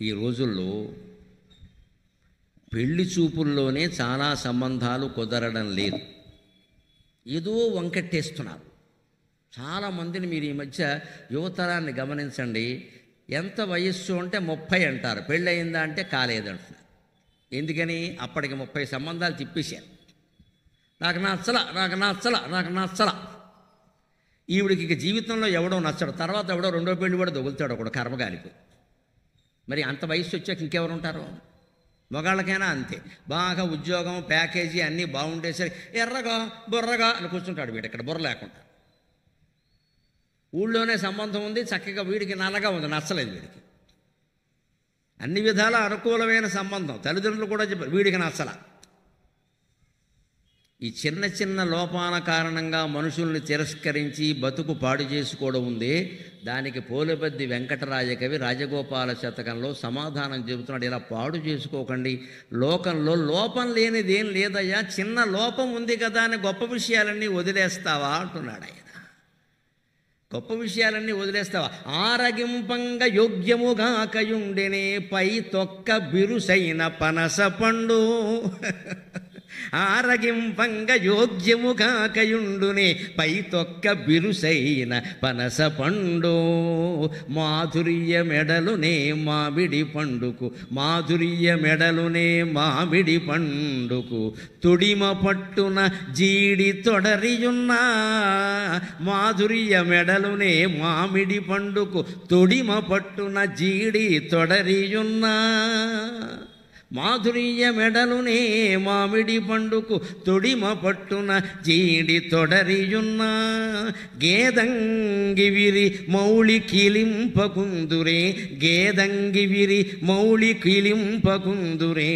ఈ రోజుల్లో పెళ్లి చూపుల్లోనే చాలా సంబంధాలు కుదరడం లేదు. ఏదో వంకట్టేస్తున్నారు. చాలామందిని మీరు ఈ మధ్య యువతరాన్ని గమనించండి. ఎంత వయస్సు అంటే 30 అంటారు, పెళ్ళయిందా అంటే కాలేదంటున్నారు. ఎందుకని? అప్పటికి 30 సంబంధాలు తిప్పేశారు. నాకు నచ్చల. ఈవిడికి ఇక జీవితంలో ఎవడో నచ్చడు. తర్వాత ఎవడో రెండో పెళ్లి కూడా దొగులుతాడు ఒకడు కర్మగాలిపోయి. మరి అంత వయసు వచ్చాక ఇంకెవరు ఉంటారు? మగాళ్ళకైనా అంతే. బాగా ఉద్యోగం ప్యాకేజీ అన్నీ బాగుండేసరి ఎర్రగా బుర్రగా అని కూర్చుంటాడు. వీడు ఇక్కడ బుర్ర లేకుండా. ఊళ్ళోనే సంబంధం ఉంది, చక్కగా వీడికి నల్లగా ఉంది, నచ్చలేదు వీడికి. అన్ని విధాల అనుకూలమైన సంబంధం, తల్లిదండ్రులు కూడా చెప్పారు వీడికి నచ్చల. ఈ చిన్న చిన్న లోపాల కారణంగా మనుషుల్ని తిరస్కరించి బతుకు పాడు చేసుకోవడం ఉందే, దానికి పోలిబద్ది వెంకటరాయ కవి రాజగోపాల శతకంలో సమాధానం చెబుతున్నాడు. ఇలా పాడు చేసుకోకండి. లోకంలో లోపం లేనిదేం లేదయ్యా, చిన్న లోపం ఉంది కదా అని గొప్ప విషయాలన్నీ వదిలేస్తావా అంటున్నాడు ఆయన. గొప్ప విషయాలన్నీ వదిలేస్తావా? ఆరగింపంగా యోగ్యముగాకయుండెనే పై తొక్క బిరుసైన పనస పండు. ఆరగింపంగా యోగ్యము కాకయుండునే పై తొక్క బిరుసైన పనస పండు. మాధుర్య మెడలునే మామిడి పండుకు, మాధుర్య మెడలునే మామిడి పండుకు, తొడిమ పట్టున జీడి తొడరియున్నా. మాధుర్య మెడలునే మామిడి పండుకు, తొడిమ పట్టున జీడి తొడరియున్నా. మాధుర్య మెడలునే మామిడి పండుకు, తొడిమ పట్టున జీడి తొడరియున్నా. గేదంగివిరి మౌళి కిలింపకుందురే, గేదంగివిరి మౌళి కిలింపకుందురే.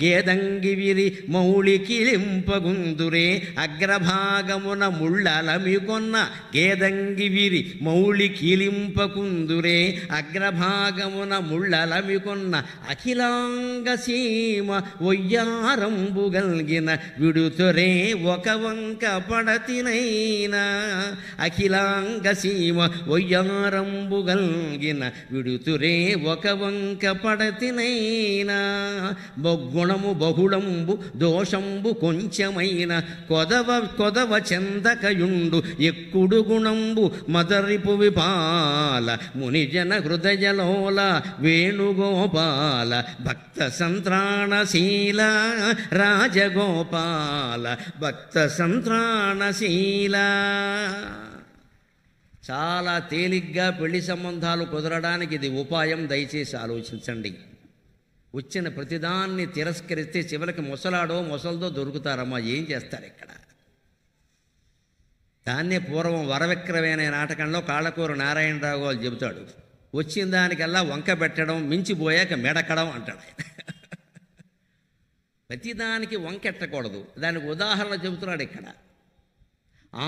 గేదంగివిరి మౌళి కిలింపగుందురే. అగ్రభాగమున ముళ్ళలమికొన్న గేదంగివిరి మౌళి కిలింపకుందురే. అగ్రభాగమున ముళ్ళలమికొన్న అఖిలాంగ సీమ ఒయ్యారంబు గల్గిన విడుతురే ఒక వంక పడతినైనా. అఖిలాంగ సీమ ఒయ్యారంబు గల్గిన విడుతురే ఒక వంక పడతినైనా. గుణము బహుళంబు దోషంబు కొంచెమైన కొదవ చెందకయుండు ఎక్కుడు గుణంబు మదరిపు విపాల. మునిజన హృదయలోల వేణుగోపాల భక్త సంత్రాణశీల రాజగోపాల భక్త సంత్రాణశీల. చాలా తేలిగ్గా పెళ్లి సంబంధాలు కుదరడానికి ఇది ఉపాయం. దయచేసి ఆలోచించండి. వచ్చిన ప్రతిదాన్ని తిరస్కరిస్తే చివరికి ముసలాడో ముసల్దో దొరుకుతారమ్మా. ఏం చేస్తారు ఇక్కడ? దాన్నే పూర్వం వరవిక్రమే అనే నాటకంలో కాళ్ళకూరు నారాయణరావు గారు చెబుతాడు. వచ్చిన దానికల్లా వంక పెట్టడం, మించిపోయాక మెడకడం అంటాడు ఆయన. ప్రతిదానికి వంకెట్టకూడదు. దానికి ఉదాహరణ చెబుతున్నాడు ఇక్కడ.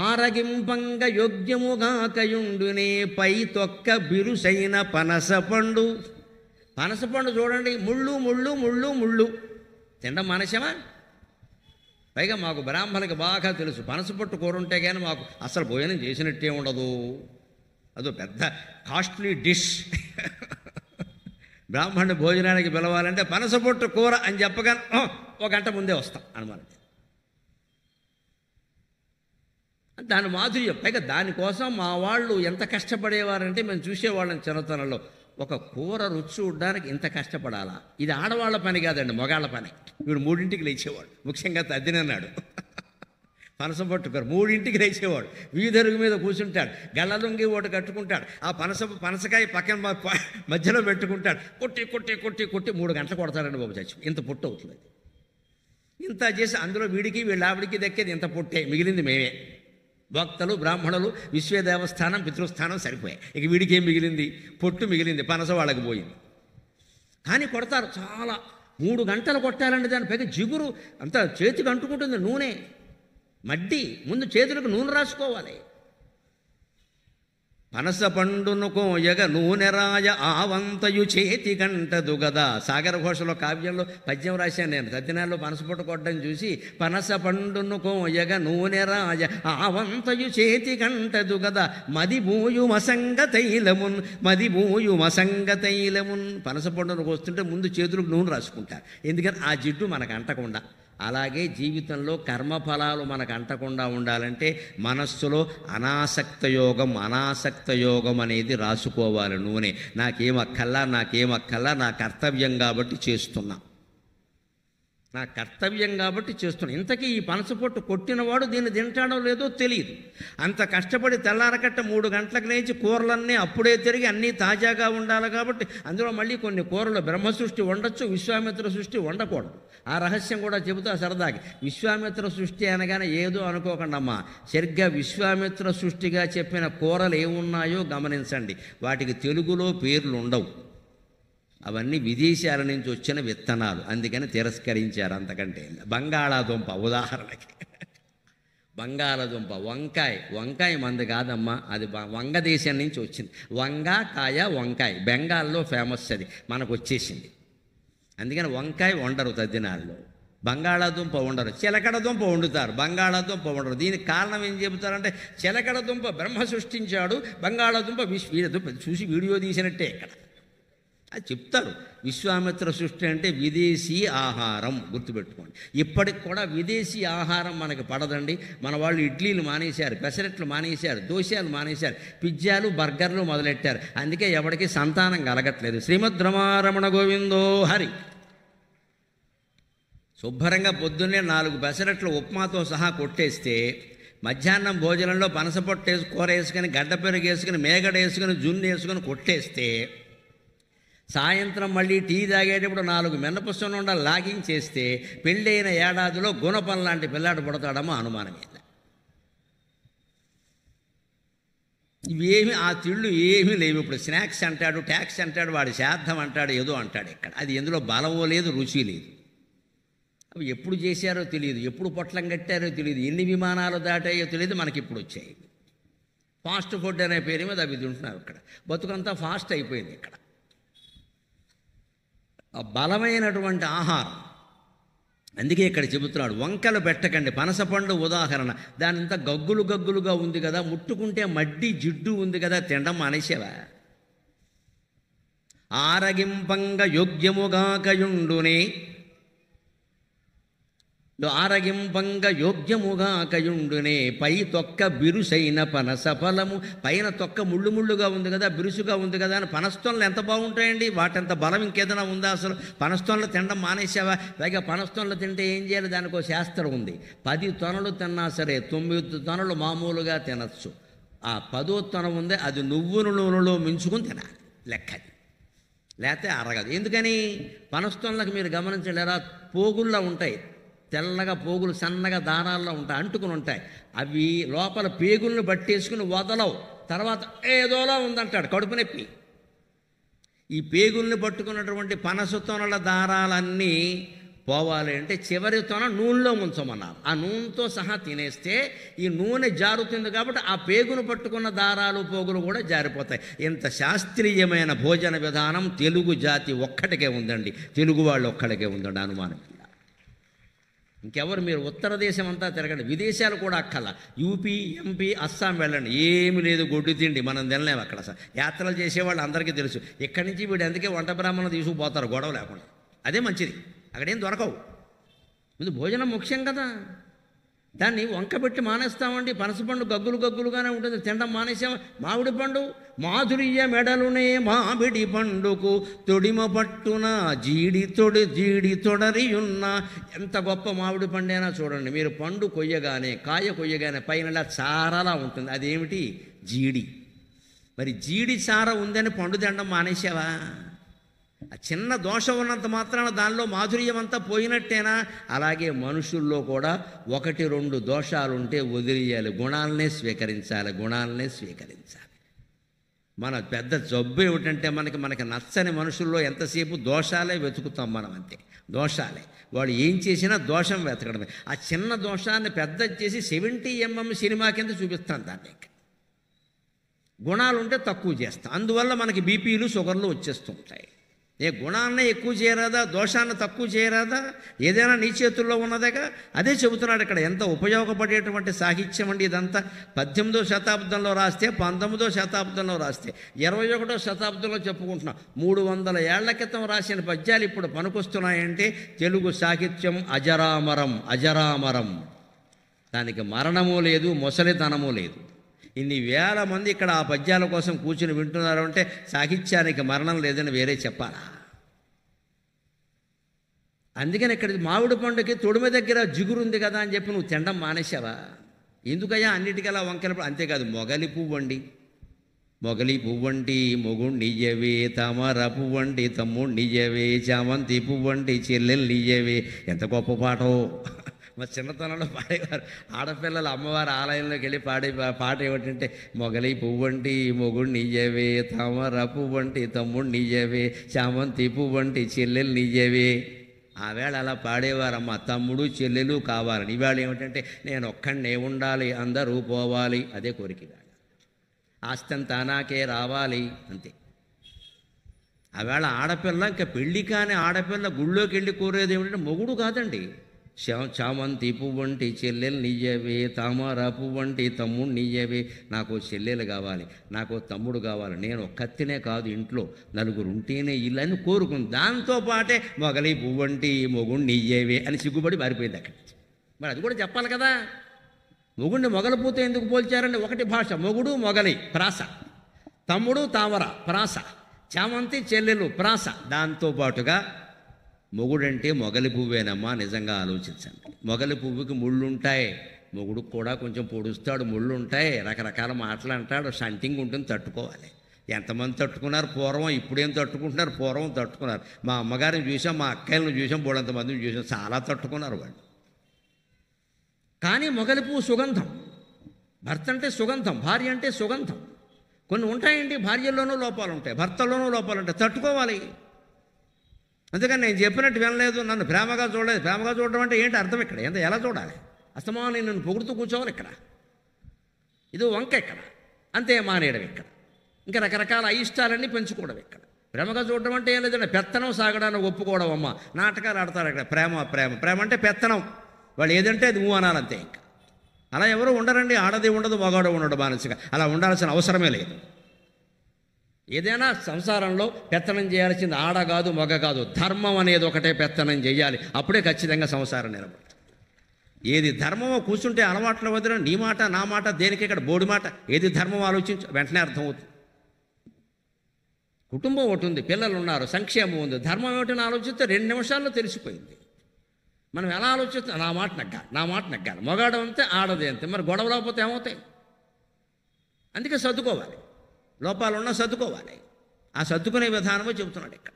ఆరగింపంగ యోగ్యముగాకయుండునే పై తొక్క బిరుసైన పనస పండు. పనసపండు చూడండి, ముళ్ళు ముళ్ళు ముళ్ళు ముళ్ళు. తినడం మానేశామా? పైగా మాకు బ్రాహ్మణులకి బాగా తెలుసు, పనసపొట్టు కూర ఉంటే కానీ మాకు అసలు భోజనం చేసినట్టే ఉండదు. అదో పెద్ద కాస్ట్లీ డిష్. బ్రాహ్మణుని భోజనానికి పిలవాలంటే పనసపొట్టు కూర అని చెప్పగానే ఒక గంట ముందే వస్తాం అనమాట. దాని మాధుర్యం. పైగా దానికోసం మా వాళ్ళు ఎంత కష్టపడేవారంటే మేము చూసేవాళ్ళం చిన్నతనంలో. ఒక కూర రుచి చూడడానికి ఇంత కష్టపడాలా? ఇది ఆడవాళ్ళ పని కాదండి, మగాళ్ళ పని. వీడు 3ంటికి లేచేవాడు, ముఖ్యంగా తద్దినన్నాడు. పనస పట్టుకోరు 3ంటికి లేచేవాడు. వీధరుగు మీద కూర్చుంటాడు, గళ్ళలుంగి ఒకటి కట్టుకుంటాడు, ఆ పనసకాయ పక్కన మధ్యలో పెట్టుకుంటాడు. కొట్టి కొట్టి కొట్టి కొట్టి 3 గంటలు కొడతాడండి బాబు. చచ్చి ఇంత పొట్టు అవుతుంది. ఇంత చేసి అందులో వీడికి వీళ్ళ ఆవిడికి దక్కేది ఇంత పొట్టే, మిగిలింది మేమే. భక్తులు బ్రాహ్మణులు విశ్వదేవస్థానం పితృస్థానం సరిపోయాయి. ఇక వీడికి ఏం మిగిలింది? పొట్టు మిగిలింది. పనస వాళ్ళకి పోయింది. కానీ కొడతారు చాలా. 3 గంటలు కొట్టాలంటే దాని పైగా జిగురు అంతా చేతికి అంటుకుంటుంది. నూనె మడ్డి. ముందు చేతులకు నూనె రాసుకోవాలి. పనస పండును కోయగ నూనెరాయ ఆవంతయు చేతి కంటదు గదా. సాగర ఘోషలో కావ్యంలో పద్యం రాశాను నేను. సత్యనారాయణలో పనసపొట్టు కొట్టడం చూసి పనస పండును కోయగ నూనెరాయ ఆవంతయు చేతి కంటదు గదా. మదిబూయు మసంగ తైలమున్ మదిబూయు మసంగ తైలమున్. పనస పండును కోస్తుంటే ముందు చేతులకు నూనె రాసుకుంటారు, ఎందుకని ఆ జిడ్డు మనకు అంటకుండా. అలాగే జీవితంలో కర్మఫలాలు మనకు అంటకుండా ఉండాలంటే మనస్సులో అనాసక్త యోగం అనేది రాసుకోవాలి నూనె. నాకేమక్కల్లా నా కర్తవ్యం కాబట్టి చేస్తున్నా, ఇంతకీ ఈ పనసపొట్టు కొట్టినవాడు దీన్ని తింటాడో లేదో తెలియదు. అంత కష్టపడి తెల్లారకట్ట 3 గంటలకు లేచి కూరలన్నీ అప్పుడే తిరిగి అన్నీ తాజాగా ఉండాలి కాబట్టి అందులో మళ్ళీ కొన్ని కూరలు బ్రహ్మ సృష్టి ఉండొచ్చు, విశ్వామిత్ర సృష్టి ఉండకూడదు. ఆ రహస్యం కూడా చెబుతా సరదాకి. విశ్వామిత్ర సృష్టి అనగానే ఏదో అనుకోకండి అమ్మా, సరిగ్గా విశ్వామిత్ర సృష్టిగా చెప్పిన కూరలు ఏమున్నాయో గమనించండి. వాటికి తెలుగులో పేర్లు ఉండవు, అవన్నీ విదేశాల నుంచి వచ్చిన విత్తనాలు, అందుకని తిరస్కరించారు. అంతకంటే బంగాళాదుంప ఉదాహరణకి, బంగాళాదుంప, వంకాయ మంది కాదమ్మా, అది వంగదేశం నుంచి వచ్చింది. వంకాయ బెంగాల్లో ఫేమస్, అది మనకు వచ్చేసింది. అందుకని వంకాయ వండరు తద్దినాల్లో, బంగాళాదుంప వండరు, చిలకడ దుంప వండుతారు, బంగాళాదుంప వండరు. దీనికి కారణం ఏం చెబుతారంటే చిలకడ దుంప బ్రహ్మ సృష్టించాడు, బంగాళాదుంప చూసి వీడియో తీసినట్టే ఇక్కడ అది చెప్తారు. విశ్వామిత్ర సృష్టి అంటే విదేశీ ఆహారం, గుర్తుపెట్టుకోండి. ఇప్పటికి కూడా విదేశీ ఆహారం మనకి పడదండి. మన వాళ్ళు ఇడ్లీలు మానేశారు, పెసరట్లు మానేశారు, దోశలు మానేశారు, పిజ్జాలు బర్గర్లు మొదలెట్టారు. అందుకే ఎవరికి సంతానం కలగట్లేదు. శ్రీమద్ రమారమణ గోవిందో హరి. శుభ్రంగా పొద్దున్నే 4 పెసరట్లు ఉప్మాతో సహా కొట్టేస్తే మధ్యాహ్నం భోజనంలో పనసపొట్టు కూర వేసుకొని గడ్డ పెరుగు వేసుకుని మేగడ వేసుకుని జున్ను వేసుకొని కొట్టేస్తే సాయంత్రం మళ్ళీ టీ తాగేటప్పుడు 4 మినపసున ఉండాలి లాగింగ్ చేస్తే పెళ్ళైన ఏడాదిలో గుణపం లాంటి పిల్లాడు పుడతాడమో అనుమానం లేదు. ఇవేమి ఆ తిళ్ళు ఏమీ లేవు. ఇప్పుడు స్నాక్స్ అంటాడు, ట్యాక్స్ అంటాడు, వాడి శ్రాద్ధం అంటాడు, ఏదో అంటాడు. ఇక్కడ అది ఎందులో బలమో లేదు, రుచి లేదు. అవి ఎప్పుడు చేశారో తెలియదు, ఎప్పుడు పొట్లం కట్టారో తెలియదు, ఎన్ని విమానాలు దాటాయో తెలియదు, మనకి ఇప్పుడు వచ్చాయి. ఫాస్ట్ ఫుడ్ అనే పేరు మీద అవి తింటున్నారు. ఇక్కడ బతుకంతా ఫాస్ట్ అయిపోయింది. ఇక్కడ బలమైనటువంటి ఆహారం, అందుకే ఇక్కడ చెబుతున్నాడు వంకలు పెట్టకండి. పనసపండు ఉదాహరణ, దానింతా గగ్గులుగా ఉంది కదా, ముట్టుకుంటే మడ్డి జిడ్డు ఉంది కదా, తినడం మానేసేవా? ఆరగింపంగ యోగ్యముగాకయుండునే, యోగ్యముగాకయుండునే పై తొక్క బిరుసైన పనస ఫలము. పైన తొక్క ముళ్ళుగా ఉంది కదా, బిరుసుగా ఉంది కదా అని పనస్తోన్లు ఎంత బాగుంటాయండి, వాటంత బలం ఇంకేదైనా ఉందా? అసలు పనస్తోన్లు తినడం మానేసావా? పైగా పనస్తోన్లు తింటే ఏం చేయాలి, దానికి ఒక శాస్త్రం ఉంది. 10 తొనలు తిన్నా సరే 9 తొనలు మామూలుగా తినచ్చు. ఆ 10వ తొన ఉంది, అది నువ్వుల నూనెలో మించుకుని తినాలి, లెక్కది, లేకపోతే అరగదు. ఎందుకని? పనస్తోన్లకు మీరు గమనించండి, ఎలా పోగుల్లో ఉంటాయి, తెల్లగా పోగులు సన్నగా దారాల్లో ఉంటాయి, అంటుకుని ఉంటాయి. అవి లోపల పేగులను పట్టేసుకుని వదలవు. తర్వాత ఏదోలా ఉందంటాడు, కడుపు నొప్పి. ఈ పేగుల్ని పట్టుకున్నటువంటి పనసతోనల దారాలన్నీ పోవాలి అంటే చివరి తొన నూనెలో ముంచమన్నారు. ఆ నూనెతో సహా తినేస్తే ఈ నూనె జారుతుంది కాబట్టి ఆ పేగును పట్టుకున్న దారాలు పోగులు కూడా జారిపోతాయి. ఇంత శాస్త్రీయమైన భోజన విధానం తెలుగు జాతి ఒక్కటికే ఉందండి, తెలుగు వాళ్ళు ఒక్కడికే ఉందండి, అనుమానం. ఇంకెవరు? మీరు ఉత్తర దేశం అంతా తిరగండి, విదేశాలు కూడా అక్కల, యూపీ, ఎంపీ, అస్సాం వెళ్ళండి, ఏమి లేదు, గొడ్డు తిండి, మనం తినలేము అక్కడ. యాత్రలు చేసేవాళ్ళు అందరికీ తెలుసు. ఇక్కడి నుంచి వీడు అందుకే వంట బ్రాహ్మణులు తీసుకుపోతారు గొడవ లేకుండా, అదే మంచిది, అక్కడేం దొరకవు. ముందు భోజనం ముఖ్యం కదా, దాన్ని వంకబెట్టి మానేస్తామండి. పనసపండు గగ్గులుగానే ఉంటుంది, తినడం మానేసామా? మామిడి పండు మాధుర్య మెడలునే మామిడి పండుకు తొడిమ పట్టున జీడి తొడరియున్న. ఎంత గొప్ప మామిడి పండైనా చూడండి, మీరు పండు కొయ్యగానే, కాయ కొయ్యగానే పైన చారలా ఉంటుంది, అదేమిటి? జీడి. మరి జీడి చార ఉందని పండు తినడం మానేసావా? ఆ చిన్న దోషం ఉన్నంత మాత్రాన దానిలో మాధుర్యం అంతా పోయినట్టేనా? అలాగే మనుషుల్లో కూడా 1-2 దోషాలుంటే వదిలేయాలి, గుణాలనే స్వీకరించాలి. మన పెద్ద జబ్బు ఏమిటంటే మనకి నచ్చని మనుషుల్లో ఎంతసేపు దోషాలే వెతుకుతాం మనం, అంతే, దోషాలే. వాడు ఏం చేసినా దోషం వెతకడమే. ఆ చిన్న దోషాన్ని పెద్ద చేసి 70mm సినిమా కింద చూపిస్తాం దాన్ని. గుణాలు ఉంటే తక్కువ చేస్తాం, అందువల్ల మనకి బీపీలు షుగర్లు వచ్చేస్తూ ఉంటాయి. ఏ గుణాన్ని ఎక్కువ చేయరాదా, దోషాన్ని తక్కువ చేయరాదా? ఏదైనా నీ చేతుల్లో ఉన్నదేగా. అదే చెబుతున్నాడు ఇక్కడ. ఎంత ఉపయోగపడేటువంటి సాహిత్యం అండి ఇదంతా. 18వ శతాబ్దంలో రాస్తే, 19వ శతాబ్దంలో రాస్తే, 21వ శతాబ్దంలో చెప్పుకుంటున్నాం. 300 ఏళ్ల క్రితం రాసిన పద్యాలు ఇప్పుడు పనికొస్తున్నాయంటే తెలుగు సాహిత్యం అజరామరం, అజరామరం. దానికి మరణము లేదు, ముసలితనము లేదు. ఇన్ని వేల మంది ఇక్కడ ఆ పద్యాల కోసం కూర్చుని వింటున్నారు అంటే సాహిత్యానికి మరణం లేదని వేరే చెప్పాలా? అందుకని ఇక్కడ మామిడి పండుకి తొడిమ దగ్గర జిగురుంది కదా అని చెప్పి నువ్వు తినడం మానేశావా? ఎందుకయ్యా అన్నిటికలా వంకలు? అంతేకాదు, మొగలి పువ్వండి, మొగలి పువ్వండి మొగుణ్ణియ్యవే, తామర పువ్వండి తమ్ముణ్ణియ్యవే, చామంతి పువ్వండి చెల్లెల్నియ్యవే. ఎంత గొప్ప పాటో! మా చిన్నతనంలో పాడేవారు. ఆడపిల్లలు అమ్మవారి ఆలయంలోకి వెళ్ళి పాట ఏమిటంటే, మొగలి పువ్వంటి మొగుణ్ణియ్యవే, తామర పువ్వంటి తమ్ముణ్ణియ్యవే, చామంతి పువ్వంటి చెల్లెల్నియ్యవే. ఆ వేళ అలా పాడేవారమ్మ. తమ్ముడు చెల్లెలు కావాలని. ఈవేళ ఏమిటంటే, నేను ఒక్కడినే ఉండాలి, అందరూ పోవాలి. అదే కోరిక. ఆస్తంతా నాకే రావాలి, అంతే. ఆవేళ ఆడపిల్ల, ఇంకా పెళ్ళి కాని ఆడపిల్ల గుళ్ళోకి వెళ్ళి కోరేది ఏమిటంటే మొగుడు కాదండి. చామంతి పువ్వంటి చెల్లెల్నియ్యవే, తామర పువ్వంటి తమ్ముణ్ణియ్యవే. నాకు చెల్లెలు కావాలి, నాకు తమ్ముడు కావాలి, నేను ఒక్కతినే కాదు, ఇంట్లో నలుగురు ఉంటేనే ఇల్లు అని కోరుకుంది. దాంతోపాటే మొగలి పువ్వంటి మొగుణ్ణియ్యవే అని సిగ్గుపడి మారిపోయింది అక్కడి నుంచి. మరి అది కూడా చెప్పాలి కదా. మొగుడిని మొగలిపోతే ఎందుకు పోల్చారండి? ఒకటి భాష, మొగుడు మొగలి ప్రాస, తమ్ముడు తామర ప్రాస, చామంతి చెల్లెలు ప్రాస. దాంతోపాటుగా మొగుడంటే మొగలి పువ్వేనమ్మా. నిజంగా ఆలోచించండి. మొగలి పువ్వుకి ముళ్ళుంటాయి, మొగుడుకు కూడా కొంచెం పొడుస్తాడు, ముళ్ళు ఉంటాయి, రకరకాల మాటలు అంటాడు, షంటింగ్ ఉంటుంది, తట్టుకోవాలి. ఎంతమంది తట్టుకున్నారు పూర్వం, ఇప్పుడేం తట్టుకుంటున్నారు? పూర్వం తట్టుకున్నారు. మా అమ్మగారిని చూసాం, మా అక్కయ్యలను చూసాం, బోడంతమందిని చూసాం, చాలా తట్టుకున్నారు వాళ్ళు. కానీ మొగలి పువ్వు సుగంధం. భర్త అంటే సుగంధం, భార్య అంటే సుగంధం. కొన్ని ఉంటాయండి, భార్యల్లోనూ లోపాలు ఉంటాయి, భర్తలోనూ లోపాలు ఉంటాయి, తట్టుకోవాలి. అందుకని నేను చెప్పినట్టు వినలేదు, నన్ను ప్రేమగా చూడలేదు. ప్రేమగా చూడడం అంటే ఏంటి అర్థం? ఇక్కడ ఎలా చూడాలి? అస్తమానం నేను నన్ను పొగుడుతూ కూర్చోవాలి ఇక్కడ, ఇది వంక ఇక్కడ, అంతే మానేయడం ఇక్కడ, ఇంకా రకరకాల అయిష్టాలన్నీ పెంచుకోవడం ఇక్కడ. ప్రేమగా చూడడం అంటే ఏం లేదండి, పెత్తనం సాగడానికి ఒప్పుకోవడం. అమ్మ నాటకాలు ఆడతారు ఇక్కడ. ప్రేమ ప్రేమ ప్రేమ అంటే పెత్తనం, వాళ్ళు ఏదంటే అది నువ్వు అనాలంతే. ఇంకా అలా ఎవరు ఉండరండి. ఆడది ఉండదు, మగాడు ఉండడు మానసిక. అలా ఉండాల్సిన అవసరమే లేదు. ఏదైనా సంసారంలో పెత్తనం చేయాల్సింది ఆడ కాదు, మగ కాదు, ధర్మం అనేది ఒకటే పెత్తనం చేయాలి. అప్పుడే ఖచ్చితంగా సంసారం నిలబడుతుంది. ఏది ధర్మమో కూర్చుంటే అలవాట్ల వదిన నీ మాట నా మాట దేనికి ఇక్కడ బోడి మాట. ఏది ధర్మం ఆలోచించు, వెంటనే అర్థమవుతుంది. కుటుంబం ఒకటి ఉంది, పిల్లలు ఉన్నారు, సంక్షేమం ఉంది, ధర్మం ఏమిటని ఆలోచిస్తే 2 నిమిషాల్లో తెలిసిపోయింది. మనం ఎలా ఆలోచిస్తాం? నా మాట నగ్గాలి, నా మాట నగ్గాలి. మగాడు అంతే, ఆడది అంతే. మరి గొడవ లేకపోతే ఏమవుతాయి? అందుకే సర్దుకోవాలి. లోపాలున్నా సర్దుకోవాలి. ఆ సర్దుకునే విధానమో చెబుతున్నాడు ఇక్కడ.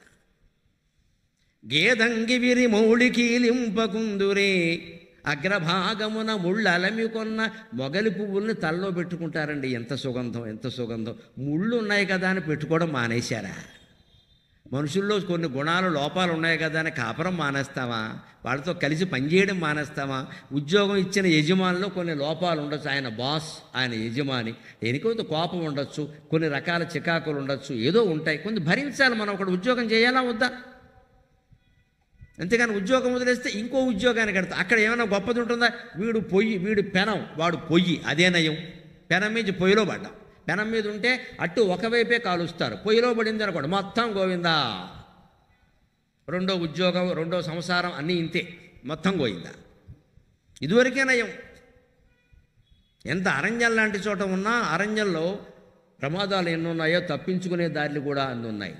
గేదంగి విరి మౌళికీలింపకుందురే, అగ్రభాగమున ముళ్ళలమి కొన్న మొగలి పువ్వుల్ని తలలో పెట్టుకుంటారండి. ఎంత సుగంధం, ఎంత సుగంధం. ముళ్ళు ఉన్నాయి కదా అని పెట్టుకోవడం మానేశారా? మనుషుల్లో కొన్ని గుణాలు లోపాలు ఉన్నాయి కదా అని కాపురం మానేస్తామా? వాళ్ళతో కలిసి పనిచేయడం మానేస్తామా? ఉద్యోగం ఇచ్చిన యజమానిలో కొన్ని లోపాలు ఉండొచ్చు, ఆయన బాస్, ఆయన యజమాని, దేనికొంత కోపం ఉండొచ్చు, కొన్ని రకాల చికాకులు ఉండొచ్చు, ఏదో ఉంటాయి, కొన్ని భరించాలి. మనం ఒకటి ఉద్యోగం చేయాలా వద్దా? అంతేగాని ఉద్యోగం వదిలేస్తే ఇంకో ఉద్యోగానికి కడతా, అక్కడ ఏమైనా గొప్పది ఉంటుందా? వీడు పొయ్యి, వీడు పెనం, వాడు పొయ్యి, అదే నయం. పెనం మీద పొయ్యిలో పడ్డాం. పెనం మీద ఉంటే అట్టు ఒకవైపే కాలుస్తారు, పొయ్యిలో పడింది అనుకోండి మొత్తం గోవిందా. రెండో ఉద్యోగం, రెండో సంసారం అన్నీ ఇంతే, మొత్తం గోయిందా. ఇదివరకే నయం. ఎంత అరణ్యం లాంటి చోట ఉన్నా అరణ్యంలో ప్రమాదాలు ఎన్నున్నాయో తప్పించుకునే దారులు కూడా అన్ని ఉన్నాయి.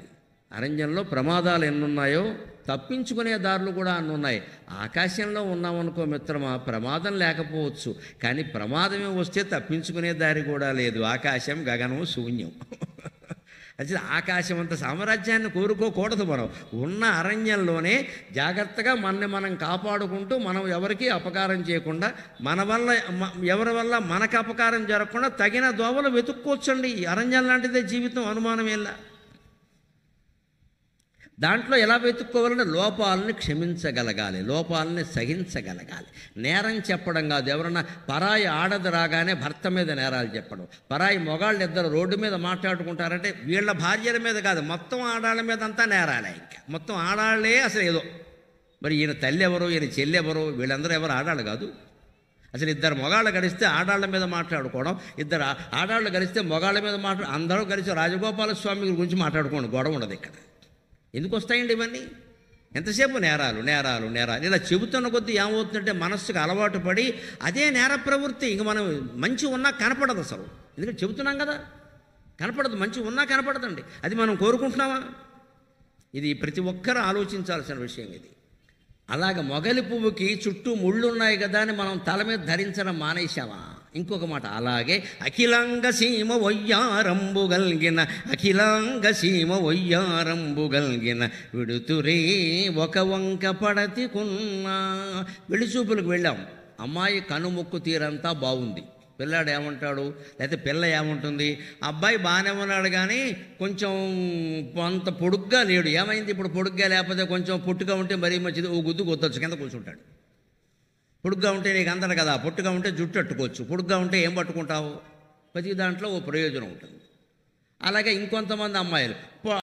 అరణ్యంలో ప్రమాదాలు ఎన్నున్నాయో తప్పించుకునే దారులు కూడా అన్ని ఉన్నాయి. ఆకాశంలో ఉన్నామనుకో మిత్రమా, ప్రమాదం లేకపోవచ్చు, కానీ ప్రమాదమే వస్తే తప్పించుకునే దారి కూడా లేదు. ఆకాశం గగనం శూన్యం. అది ఆకాశం అంత సామ్రాజ్యాన్ని కోరుకోకూడదు. మనం ఉన్న అరణ్యంలోనే జాగ్రత్తగా మనని మనం కాపాడుకుంటూ, మనం ఎవరికి అపకారం చేయకుండా, మన వల్ల ఎవరి వల్ల మనకు అపకారం జరగకుండా తగిన దోవలు వెతుక్కోవచ్చండి. అరణ్యం లాంటిదే జీవితం, అనుమానం ఎలా. దాంట్లో ఎలా వెతుక్కోవాలంటే లోపాలని క్షమించగలగాలి, లోపాలని సహించగలగాలి. నేరం చెప్పడం కాదు. ఎవరన్నా పరాయి ఆడది రాగానే భర్త మీద నేరాలు చెప్పడం, పరాయి మొగాళ్ళు ఇద్దరు రోడ్డు మీద మాట్లాడుకుంటారంటే వీళ్ళ భార్యల మీద కాదు, మొత్తం ఆడాళ్ళ మీద అంతా నేరాలే. ఇంకా మొత్తం ఆడాళ్ళే అసలు ఏదో. మరి ఈయన తల్లి ఎవరు, ఈయన చెల్లి ఎవరు, వీళ్ళందరూ ఎవరు ఆడాళ్ళు కాదు. అసలు ఇద్దరు మొగాళ్ళు కలిస్తే ఆడాళ్ళ మీద మాట్లాడుకోవడం, ఇద్దరు ఆడాళ్ళు కలిస్తే మొగాళ్ళ మీద అందరూ కలిసి రాజగోపాల స్వామి గురించి మాట్లాడుకోండి, గొడవ ఉండదు. ఇక్కడ ఎందుకు వస్తాయండి ఇవన్నీ? ఎంతసేపు నేరాలు నేరాలు నేరాలు. ఇలా చెబుతున్న కొద్దీ ఏమవుతుందంటే మనస్సుకు అలవాటు పడి అదే నేర ప్రవృత్తి. ఇంక మనం మంచి ఉన్నా కనపడదు అసలు. ఎందుకంటే చెబుతున్నాం కదా, కనపడదు. మంచి ఉన్నా కనపడదండి. అది మనం కోరుకుంటున్నామా? ఇది ప్రతి ఒక్కరూ ఆలోచించాల్సిన విషయం ఇది. అలాగ మొగలి పువ్వుకి చుట్టూ ముళ్ళున్నాయి కదా అని మనం తల మీద ధరించడం మానేశామా? ఇంకొక మాట, అలాగే అఖిలాంగ సీమ వయ్యారంబు గల్గిన, అఖిలాంగ సీమ వయ్యారంబు గల్గిన విడుతురే ఒక వంక పడతి కున్నా. వెళిచూపులకు వెళ్ళాం, అమ్మాయి కనుముక్కు తీరంతా బాగుంది. పిల్లాడు ఏమంటాడు, లేకపోతే పిల్ల ఏముంటుంది, అబ్బాయి బాగానే ఉన్నాడు కానీ కొంచెం కొంత పొడుగ్గా లేడు. ఏమైంది ఇప్పుడు? పొడుగ్గా లేకపోతే కొంచెం పొట్టుగా ఉంటే మరీ మంచిది, ఓ గుద్దు కొద్దొచ్చు, కింద కూర్చుంటాడు. పొడుగ్గా ఉంటే నీకు అందరు కదా, పొట్టుగా ఉంటే జుట్టు అట్టుకోవచ్చు, పొడుగ్గా ఉంటే ఏం పట్టుకుంటావు? ప్రతి దాంట్లో ఓ ప్రయోజనం ఉంటుంది. అలాగే ఇంకొంతమంది అమ్మాయిలు